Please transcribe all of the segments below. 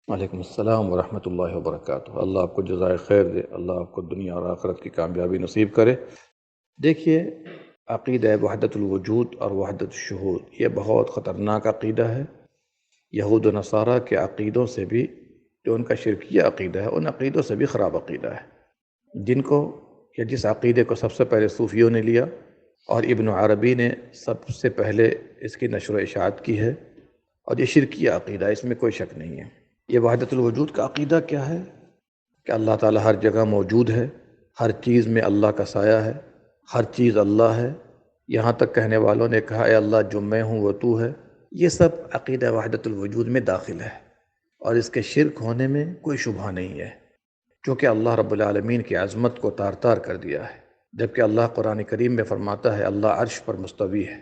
وعلیکم السلام ورحمۃ اللہ وبرکاتہ۔ اللہ آپ کو جزائے خیر دے، اللہ آپ کو دنیا اور آخرت کی کامیابی نصیب کرے۔ دیکھیے، عقیدہ وحدت الوجود اور وحدت الشہود یہ بہت خطرناک عقیدہ ہے۔ یہود و نصارہ کے عقیدوں سے بھی، جو ان کا شرکیہ عقیدہ ہے، ان عقیدوں سے بھی خراب عقیدہ ہے، جن کو یا جس عقیدے کو سب سے پہلے صوفیوں نے لیا، اور ابن عربی نے سب سے پہلے اس کی نشر و اشاعت کی ہے، اور یہ شرکیہ عقیدہ ہے، اس میں کوئی شک نہیں ہے۔ یہ وحدت الوجود کا عقیدہ کیا ہے؟ کہ اللہ تعالیٰ ہر جگہ موجود ہے، ہر چیز میں اللہ کا سایہ ہے، ہر چیز اللہ ہے، یہاں تک کہنے والوں نے کہا اے اللہ جو میں ہوں وہ تو ہے۔ یہ سب عقیدہ وحدت الوجود میں داخل ہے، اور اس کے شرک ہونے میں کوئی شبہ نہیں ہے، چونکہ اللہ رب العالمین کی عظمت کو تار تار کر دیا ہے۔ جبکہ اللہ قرآن کریم میں فرماتا ہے اللہ عرش پر مستوی ہے،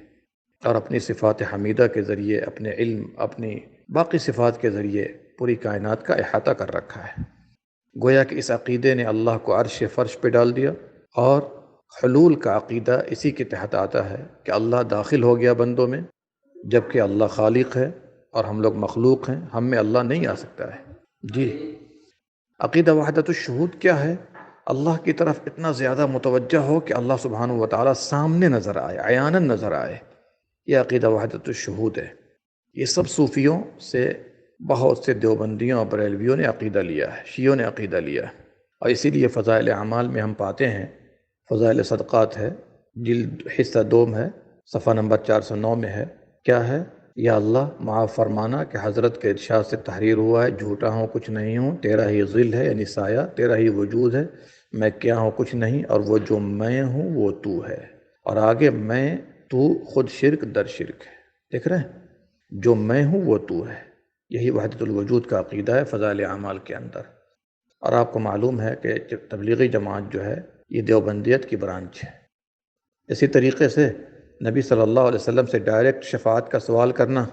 اور اپنی صفات حمیدہ کے ذریعے، اپنے علم، اپنی باقی صفات کے ذریعے پوری کائنات کا احاطہ کر رکھا ہے۔ گویا کہ اس عقیدے نے اللہ کو عرش فرش پہ ڈال دیا، اور حلول کا عقیدہ اسی کے تحت آتا ہے کہ اللہ داخل ہو گیا بندوں میں، جبکہ اللہ خالق ہے اور ہم لوگ مخلوق ہیں، ہم میں اللہ نہیں آ سکتا ہے۔ جی، عقیدہ وحدت الشہود کیا ہے؟ اللہ کی طرف اتنا زیادہ متوجہ ہو کہ اللہ سبحانہ و تعالیٰ سامنے نظر آئے، عیاناً نظر آئے، یہ عقیدہ وحدت الشہود ہے۔ یہ سب صوفیوں سے، بہت سے دیوبندیوں اور بریلویوں نے عقیدہ لیا ہے، شیعوں نے عقیدہ لیا ہے، اور اسی لیے فضائل اعمال میں ہم پاتے ہیں، فضائل صدقات ہے، جلد حصہ دوم ہے، صفحہ نمبر 409 میں ہے، کیا ہے؟ یا اللہ معاف فرمانا کہ حضرت کے ارشاد سے تحریر ہوا ہے، جھوٹا ہوں کچھ نہیں ہوں، تیرا ہی ظل ہے یعنی سایہ، تیرا ہی وجود ہے، میں کیا ہوں کچھ نہیں، اور وہ جو میں ہوں وہ تو ہے، اور آگے میں تو خود شرک در شرک ہے۔ دیکھ رہے ہیں، جو میں ہوں وہ تو ہے، یہی وحدت الوجود کا عقیدہ ہے فضائل اعمال کے اندر۔ اور آپ کو معلوم ہے کہ تبلیغی جماعت جو ہے یہ دیوبندیت کی برانچ ہے۔ اسی طریقے سے نبی صلی اللہ علیہ وسلم سے ڈائریکٹ شفاعت کا سوال کرنا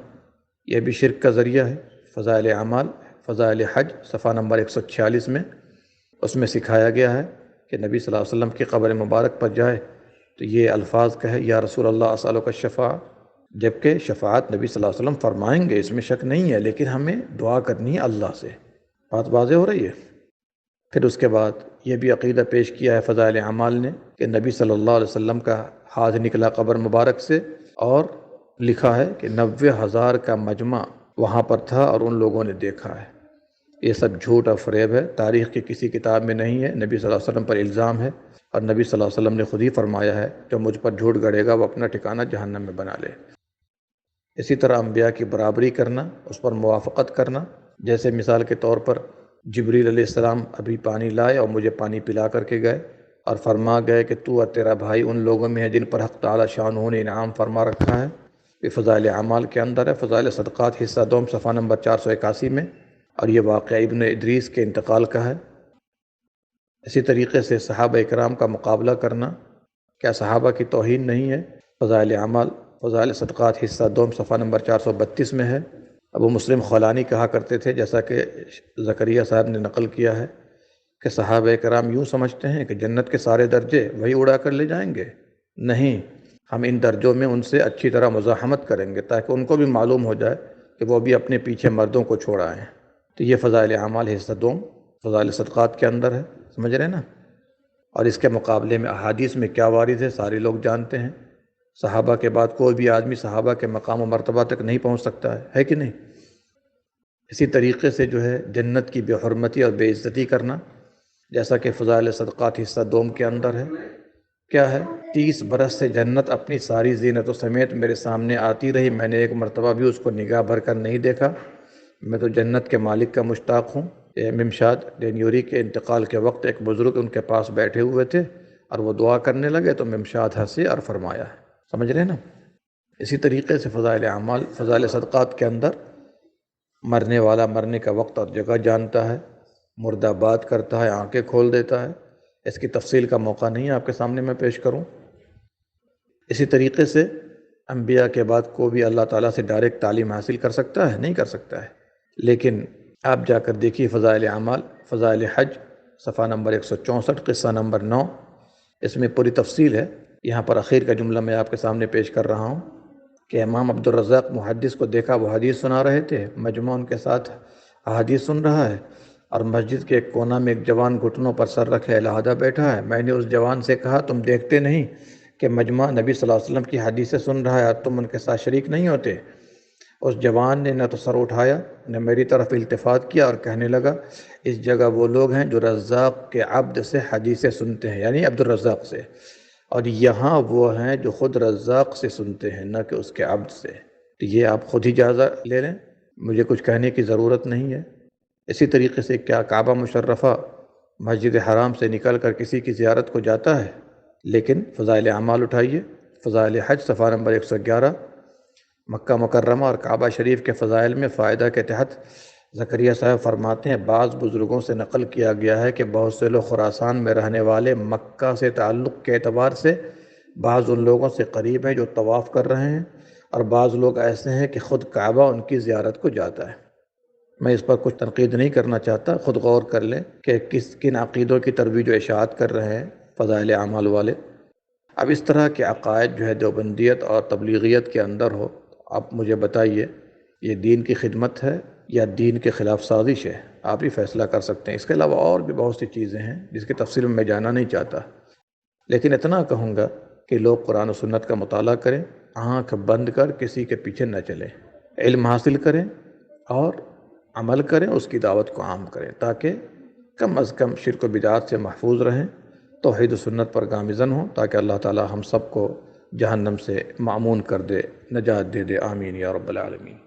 یہ بھی شرک کا ذریعہ ہے۔ فضائل اعمال، فضائل حج، صفحہ نمبر 146 میں اس میں سکھایا گیا ہے کہ نبی صلی اللہ علیہ وسلم کی قبر مبارک پر جائے تو یہ الفاظ کہے یا رسول اللہ اسألک الشفاعہ، جبکہ شفاعت نبی صلی اللہ علیہ وسلم فرمائیں گے، اس میں شک نہیں ہے، لیکن ہمیں دعا کرنی ہے اللہ سے۔ بات واضح ہو رہی ہے؟ پھر اس کے بعد یہ بھی عقیدہ پیش کیا ہے فضائل اعمال نے کہ نبی صلی اللہ علیہ وسلم کا ہاتھ نکلا قبر مبارک سے، اور لکھا ہے کہ 90,000 کا مجمع وہاں پر تھا اور ان لوگوں نے دیکھا ہے۔ یہ سب جھوٹ اور فریب ہے، تاریخ کی کسی کتاب میں نہیں ہے، نبی صلی اللہ علیہ وسلم پر الزام ہے، اور نبی صلی اللہ علیہ وسلم نے خود ہی فرمایا ہے جو مجھ پر جھوٹ گڑے گا وہ اپنا ٹھکانہ جہنم میں بنا لے۔ اسی طرح انبیاء کی برابری کرنا، اس پر موافقت کرنا، جیسے مثال کے طور پر جبریل علیہ السلام ابھی پانی لائے اور مجھے پانی پلا کر کے گئے، اور فرما گئے کہ تو اور تیرا بھائی ان لوگوں میں ہے جن پر حق تعالی شانہ نے انعام فرما رکھا ہے۔ یہ فضائل اعمال کے اندر ہے، فضائل صدقات حصہ دوم صفحہ نمبر 481 میں، اور یہ واقعہ ابن ادریس کے انتقال کا ہے۔ اسی طریقے سے صحابہ اکرام کا مقابلہ کرنا، کیا صحابہ کی توہین نہیں ہے؟ فضائل اعمال، فضائل صدقات حصہ دوم صفحہ نمبر 432 میں ہے۔ ابو مسلم خولانی کہا کرتے تھے، جیسا کہ زکریا صاحب نے نقل کیا ہے، کہ صحابہ کرام یوں سمجھتے ہیں کہ جنت کے سارے درجے وہی اڑا کر لے جائیں گے، نہیں، ہم ان درجوں میں ان سے اچھی طرح مزاحمت کریں گے تاکہ ان کو بھی معلوم ہو جائے کہ وہ بھی اپنے پیچھے مردوں کو چھوڑ آئے ہیں۔ تو یہ فضائل اعمال حصہ دوم فضائل صدقات کے اندر ہے، سمجھ رہے ہیں نا؟ اور اس کے مقابلے میں احادیث میں کیا وارد ہے سارے لوگ جانتے ہیں، صحابہ کے بعد کوئی بھی آدمی صحابہ کے مقام و مرتبہ تک نہیں پہنچ سکتا ہے کہ نہیں؟ اسی طریقے سے جو ہے جنت کی بے حرمتی اور بے عزتی کرنا، جیسا کہ فضائل صدقات حصہ دوم کے اندر ہے، کیا ہے؟ 30 برس سے جنت اپنی ساری زینتوں سمیت میرے سامنے آتی رہی، میں نے ایک مرتبہ بھی اس کو نگاہ بھر کر نہیں دیکھا، میں تو جنت کے مالک کا مشتاق ہوں۔ ممشاد دینیوری کے انتقال کے وقت ایک بزرگ ان کے پاس بیٹھے ہوئے تھے اور وہ دعا کرنے لگے تو ممشاد ہنسے اور فرمایا ہے، سمجھ رہے ہیں نا؟ اسی طریقے سے فضائل اعمال، فضائل صدقات کے اندر مرنے والا مرنے کا وقت اور جگہ جانتا ہے، مردہ بات کرتا ہے، آنکھیں کھول دیتا ہے، اس کی تفصیل کا موقع نہیں ہے آپ کے سامنے میں پیش کروں۔ اسی طریقے سے انبیاء کے بعد کوئی بھی اللہ تعالیٰ سے ڈائریکٹ تعلیم حاصل کر سکتا ہے؟ نہیں کر سکتا ہے، لیکن آپ جا کر دیکھیے فضائل اعمال، فضائل حج، صفحہ نمبر 164 قصہ نمبر 9، اس میں پوری تفصیل ہے۔ یہاں پر اخیر کا جملہ میں آپ کے سامنے پیش کر رہا ہوں کہ امام عبدالرزاق محدث کو دیکھا، وہ حدیث سنا رہے تھے، مجمع ان کے ساتھ احادیث سن رہا ہے، اور مسجد کے ایک کونا میں ایک جوان گھٹنوں پر سر رکھے علیحدہ بیٹھا ہے۔ میں نے اس جوان سے کہا تم دیکھتے نہیں کہ مجمع نبی صلی اللہ علیہ وسلم کی حدیثیں سن رہا ہے اور تم ان کے ساتھ شریک نہیں ہوتے؟ اس جوان نے نہ تو سر اٹھایا نہ میری طرف التفات کیا اور کہنے لگا اس جگہ وہ لوگ ہیں جو رزاق کے عبد سے حدیثیں سنتے ہیں، یعنی عبد الرزاق سے، اور یہاں وہ ہیں جو خود رزاق سے سنتے ہیں نہ کہ اس کے عبد سے۔ تو یہ آپ خود ہی جائزہ لے لیں، مجھے کچھ کہنے کی ضرورت نہیں ہے۔ اسی طریقے سے کیا کعبہ مشرفہ مسجد حرام سے نکل کر کسی کی زیارت کو جاتا ہے؟ لیکن فضائل اعمال اٹھائیے، فضائل حج صفحہ نمبر 111، مکہ مکرمہ اور کعبہ شریف کے فضائل میں فائدہ کے تحت زکریا صاحب فرماتے ہیں بعض بزرگوں سے نقل کیا گیا ہے کہ بہت سے لوگ خراسان میں رہنے والے مکہ سے تعلق کے اعتبار سے بعض ان لوگوں سے قریب ہیں جو طواف کر رہے ہیں، اور بعض لوگ ایسے ہیں کہ خود کعبہ ان کی زیارت کو جاتا ہے۔ میں اس پر کچھ تنقید نہیں کرنا چاہتا، خود غور کر لیں کہ کن عقیدوں کی ترویج و اشاعت کر رہے ہیں فضائل اعمال والے۔ اب اس طرح کے عقائد جو ہے دیوبندیت اور تبلیغیت کے اندر ہو، آپ مجھے بتائیے یہ دین کی خدمت ہے یا دین کے خلاف سازش ہے؟ آپ ہی فیصلہ کر سکتے ہیں۔ اس کے علاوہ اور بھی بہت سی چیزیں ہیں جس کی تفصیل میں جانا نہیں چاہتا، لیکن اتنا کہوں گا کہ لوگ قرآن و سنت کا مطالعہ کریں، آنکھ بند کر کسی کے پیچھے نہ چلیں، علم حاصل کریں اور عمل کریں، اس کی دعوت کو عام کریں تاکہ کم از کم شرک و بدعات سے محفوظ رہیں، توحید و سنت پر گامزن ہوں، تاکہ اللہ تعالی ہم سب کو جہنم سے معمون کر دے، نجات دے دے، آمین یا رب العالمین۔